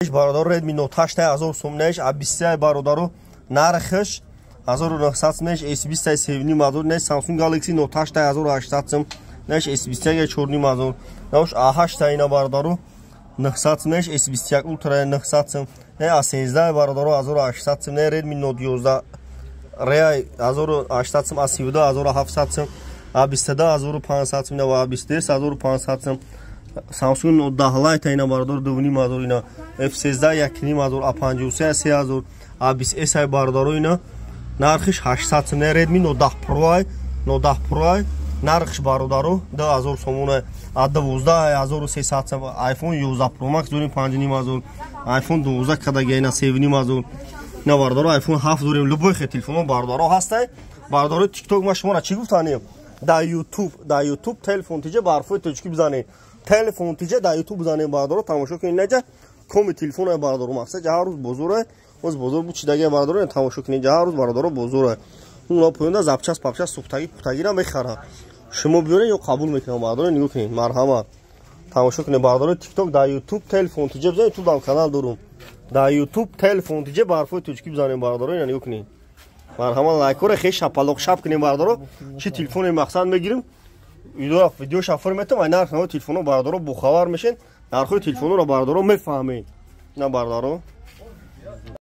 برادر Redmi Note 8 1000 сом неш, а 20 برادر нархш 1900 неш, S20 севни мазур неш, Samsung Galaxy Note 8 1800 сом неш, S21 чорни мазур. Наш A8 тайна برادر 900 неш, S21 Ultra 900 сом. Не A13 برادر 1800 сом, не Redmi Note 11 Rea 1800 сом, A17 1700 сом, A22 1500 сом, не A22 1500 сом. Samsung Note 10 Lite اینا باردار دوونی مازور اینا F13 یکنی مازور A53 3000 A20s باردار اینا نرخش 800 سم. Redmi Note 10 Pro نرخش باردارو 10000 سومونه A12 1300 سم. iPhone 11 Pro Max دوریم 5 مازور iPhone 12 کداگه اینا 7 مازور اینا باردارو iPhone 7 دوریم لبوی خ تلفن باردارو هسته باردارو تیک توک ما شما را چی گفتانیم در یوتیوب تلفن تیجه برفوی توچکی بزنید تلفن تیجه در یوتیوب بزنید باردارو تماشا کنید نجا کم تلفن باردارو مقصد هر روز بزرگه از بزرگ بود چی دیگه باردارو تماشا کنید هر روز باردارو بزرگه اون پوینده زبچس پاپچس سوختگی را میخره شما بیارین یا قبول میکنم باردارو نگاه کنید مرحمت تماشا کنید باردارو تیک توک در یوتیوب تلفن تیجه بزنید تو دام کانال دارم در یوتیوب تلفن تیجه برفوی توچکی بزنید باردارو نگاه کنید مرحمت لایک رو خیلی شپالوق شپ کنید باردارو چی تلفن مقصد میگیریم ویدیو شافر میتونم این نرخ تلفن رو باردارو بخوار میشین نرخ تلفن رو باردارو میفهمین نه باردارو